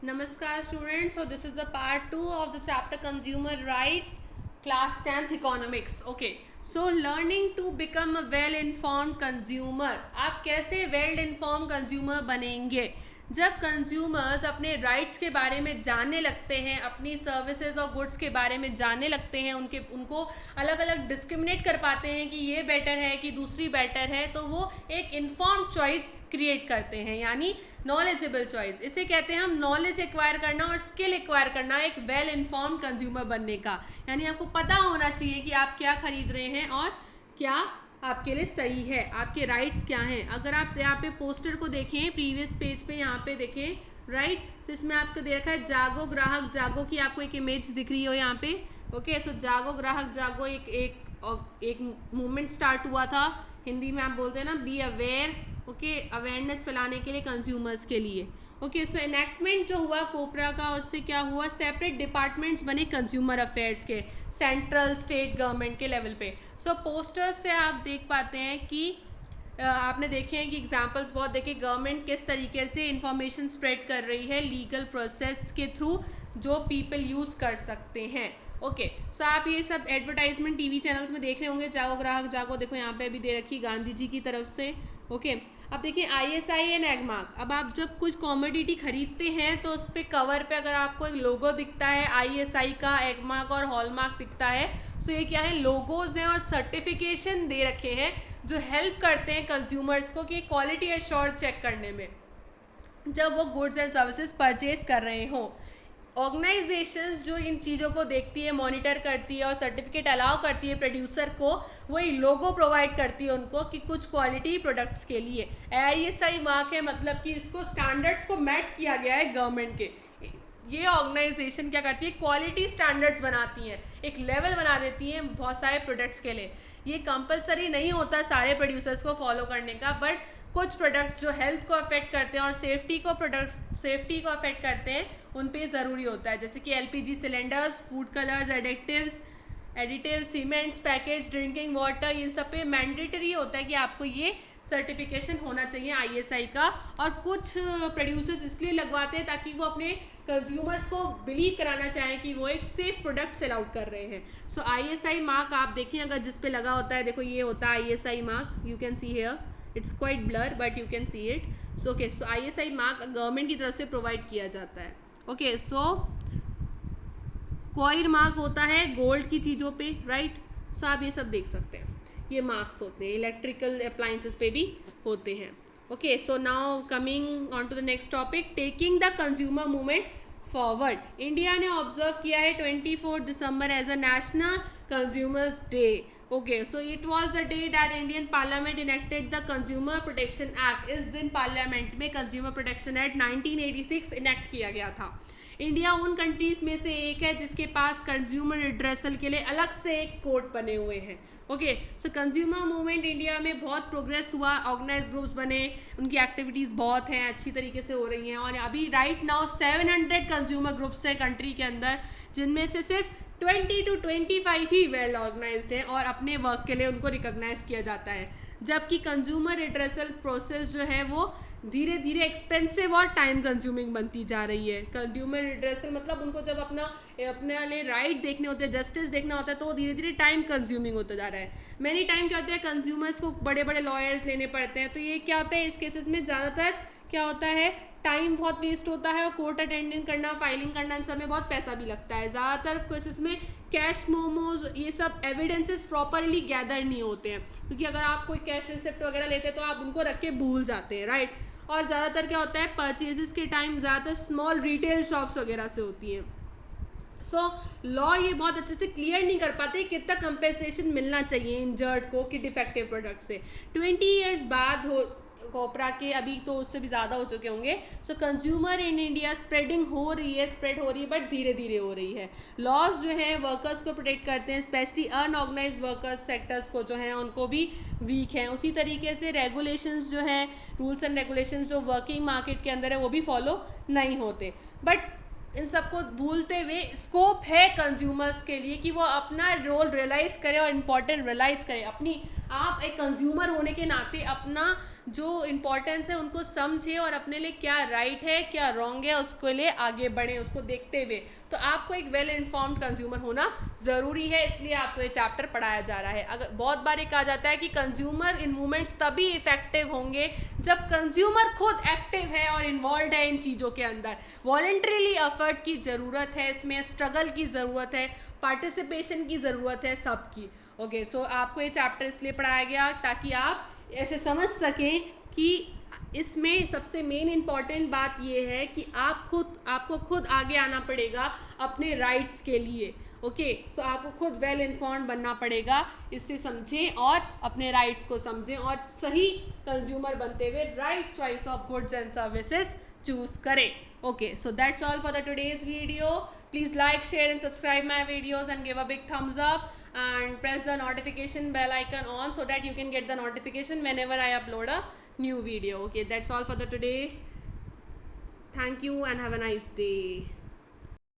Namaskar students, so this is the part 2 of the chapter Consumer Rights, class 10th Economics. Okay, so learning to become a well informed consumer. आप कैसे well informed consumer बनेंगे? जब consumers अपने rights के बारे में जानने लगते हैं, अपनी सर्विसेज और गुड्स के बारे में जानने लगते हैं, उनको अलग अलग डिस्क्रिमिनेट कर पाते हैं कि ये बेटर है कि दूसरी बेटर है, तो वो एक इन्फॉर्म्ड चॉइस क्रिएट करते हैं, यानी नॉलेजेबल चॉइस। इसे कहते हैं हम नॉलेज एक्वायर करना और स्किल एक्वायर करना एक वेल इन्फॉर्म्ड कंज्यूमर बनने का। यानी आपको पता होना चाहिए कि आप क्या खरीद रहे हैं और क्या आपके लिए सही है, आपके राइट्स क्या हैं। अगर आप यहाँ पे पोस्टर को देखें, प्रीवियस पेज पे यहाँ पे देखें, राइट, तो इसमें आपको दे रखा है जागो ग्राहक जागो की आपको एक इमेज दिख रही हो यहाँ पे। ओके, सो जागो ग्राहक जागो एक मूवमेंट स्टार्ट हुआ था, हिंदी में आप बोलते हैं ना बी अवेयर। ओके, अवेयरनेस फैलाने के लिए कंज्यूमर्स के लिए। ओके, सो इनेक्टमेंट जो हुआ कोपरा का, उससे क्या हुआ, सेपरेट डिपार्टमेंट्स बने कंज्यूमर अफेयर्स के, सेंट्रल स्टेट गवर्नमेंट के लेवल पे। सो पोस्टर्स से आप देख पाते हैं कि आपने देखे हैं कि एग्जांपल्स बहुत देखे, गवर्नमेंट किस तरीके से इंफॉर्मेशन स्प्रेड कर रही है लीगल प्रोसेस के थ्रू, जो पीपल यूज़ कर सकते हैं। ओके, सो आप ये सब एडवर्टाइजमेंट टीवी चैनल्स में देख रहे होंगे, जागो ग्राहक जागो, देखो यहाँ पे अभी दे रखी गांधी जी की तरफ से। ओके, अब देखिए ISI एंड एगमार्क। अब आप जब कुछ कॉमोडिटी खरीदते हैं तो उस पर कवर पे अगर आपको एक लोगो दिखता है ISI का, एगमार्क और हॉलमार्क दिखता है, सो ये क्या है, लोगोज हैं और सर्टिफिकेशन दे रखे हैं जो हेल्प करते हैं कंज्यूमर्स को कि क्वालिटी एश्योर्ड चेक करने में जब वो गुड्स एंड सर्विसेज परचेज कर रहे हों। ऑर्गेनाइजेशंस जो इन चीज़ों को देखती है, मॉनिटर करती है और सर्टिफिकेट अलाउ करती है प्रोड्यूसर को, वही लोगो प्रोवाइड करती है उनको कि कुछ क्वालिटी प्रोडक्ट्स के लिए ISI मार्क है, मतलब कि इसको स्टैंडर्ड्स को मैट किया गया है गवर्नमेंट के। ये ऑर्गेनाइजेशन क्या करती है, क्वालिटी स्टैंडर्ड्स बनाती हैं, एक लेवल बना देती हैं बहुत सारे प्रोडक्ट्स के लिए। ये कंपलसरी नहीं होता सारे प्रोड्यूसर्स को फॉलो करने का, बट कुछ प्रोडक्ट्स जो हेल्थ को अफेक्ट करते हैं और सेफ्टी को अफेक्ट करते हैं, उन पे ज़रूरी होता है, जैसे कि LPG cylinders, food colours, additives, cements, package, drinking water, ये सब पे मैंडेटरी होता है कि आपको ये सर्टिफिकेशन होना चाहिए ISI का। और कुछ प्रोड्यूसर्स इसलिए लगवाते हैं ताकि वो अपने कंज्यूमर्स को बिलीव कराना चाहें कि वो एक सेफ प्रोडक्ट सेल आउट कर रहे हैं। सो ISI मार्क आप देखें, अगर जिस पे लगा होता है, देखो ये होता है ISI mark, you can see here, it's quite blur but you can see it. So okay, so ISI mark government की तरफ से प्रोवाइड किया जाता है। ओके, सो कॉयर मार्क होता है गोल्ड की चीज़ों पे, राइट। सो आप ये सब देख सकते हैं, ये मार्क्स होते हैं, इलेक्ट्रिकल अप्लायंसेस पे भी होते हैं। Okay, so now coming on to the next topic, taking the consumer movement forward. India ने ऑब्जर्व किया है 24 December as a national consumers day. Okay, so it was the day that Indian parliament enacted the consumer protection act. इस दिन parliament में consumer protection act 1986 enact किया गया था। India उन कंट्रीज में से एक है जिसके पास कंज्यूमर रिड्रेसल के लिए अलग से एक कोर्ट बने हुए हैं। ओके, सो कंज्यूमर मूवमेंट इंडिया में बहुत प्रोग्रेस हुआ, ऑर्गेनाइज ग्रुप्स बने, उनकी एक्टिविटीज़ बहुत हैं, अच्छी तरीके से हो रही हैं। और अभी राइट नाउ 700 कंज्यूमर ग्रुप्स हैं कंट्री के अंदर, जिनमें से सिर्फ 20 to 25 ही वेल ऑर्गेनाइज्ड हैं और अपने वर्क के लिए उनको रिकॉग्नाइज किया जाता है। जबकि कंज्यूमर रिड्रेसल प्रोसेस जो है वो धीरे धीरे एक्सपेंसिव और टाइम कंज्यूमिंग बनती जा रही है। कंज्यूमर रिड्रेसल मतलब उनको जब अपने लिए राइट देखने होते हैं, जस्टिस देखना होता है, तो धीरे धीरे टाइम कंज्यूमिंग होता जा रहा है। मैनी टाइम क्या होता है, कंज्यूमर्स को बड़े बड़े लॉयर्स लेने पड़ते हैं, तो ये क्या होता है, इस केसेस में ज़्यादातर क्या होता है, टाइम बहुत वेस्ट होता है और कोर्ट अटेंडेंस करना, फाइलिंग करना, इन सब में बहुत पैसा भी लगता है। ज़्यादातर केसेस में कैश मोमोज, ये सब एविडेंसेस प्रॉपरली गैदर नहीं होते हैं, क्योंकि अगर आप कोई कैश रिसिप्ट वगैरह लेते हैं तो आप उनको रख के भूल जाते हैं, राइट। और ज़्यादातर क्या होता है, परचेजेस के टाइम ज़्यादातर स्मॉल रिटेल शॉप्स वगैरह से होती हैं। सो लॉ ये बहुत अच्छे से क्लियर नहीं कर पाते कितना कंपेंसेशन मिलना चाहिए इंजर्ड को कि डिफेक्टिव प्रोडक्ट से। 20 ईयर्स बाद हो कोपरा के, अभी तो उससे भी ज़्यादा हो चुके होंगे। सो कंज्यूमर इन इंडिया स्प्रेड हो रही है, बट धीरे धीरे हो रही है। लॉज जो है वर्कर्स को प्रोटेक्ट करते हैं, स्पेशली अनऑर्गेनाइज वर्कर्स सेक्टर्स को जो हैं उनको भी वीक हैं। उसी तरीके से रेगुलेशंस जो हैं, रूल्स एंड रेगुलेशंस जो वर्किंग मार्केट के अंदर है, वो भी फॉलो नहीं होते। बट इन सबको भूलते हुए स्कोप है कंज्यूमर्स के लिए कि वो अपना रोल रियलाइज़ करे और इम्पॉर्टेंट रियलाइज़ करे। अपनी, आप एक कंज्यूमर होने के नाते अपना जो इम्पोर्टेंस है उनको समझे और अपने लिए क्या राइट है क्या रॉन्ग है उसके लिए आगे बढ़े, उसको देखते हुए। तो आपको एक वेल इन्फॉर्म्ड कंज्यूमर होना ज़रूरी है, इसलिए आपको ये चैप्टर पढ़ाया जा रहा है। अगर बहुत बार ये कहा जाता है कि कंज्यूमर इन मूवमेंट्स तभी इफेक्टिव होंगे जब कंज्यूमर खुद एक्टिव है और इन्वॉल्व है इन चीज़ों के अंदर। वॉलेंट्रीली एफर्ट की ज़रूरत है, इसमें स्ट्रगल की ज़रूरत है, पार्टिसिपेशन की ज़रूरत है सबकी। ओके, सो आपको ये चैप्टर इसलिए पढ़ाया गया ताकि आप ऐसे समझ सकें कि इसमें सबसे मेन इम्पॉर्टेंट बात ये है कि आपको खुद आगे आना पड़ेगा अपने राइट्स के लिए। ओके, सो आपको खुद वेल इन्फॉर्म्ड बनना पड़ेगा, इससे समझें और अपने राइट्स को समझें और सही कंज्यूमर बनते हुए right choice of goods and services choose करें। Okay, so that's all for the today's video. Please like, share and subscribe my videos and give a big thumbs up and press the notification bell icon on so that you can get the notification whenever I upload a new video. Okay, that's all for the today. Thank you and have a nice day.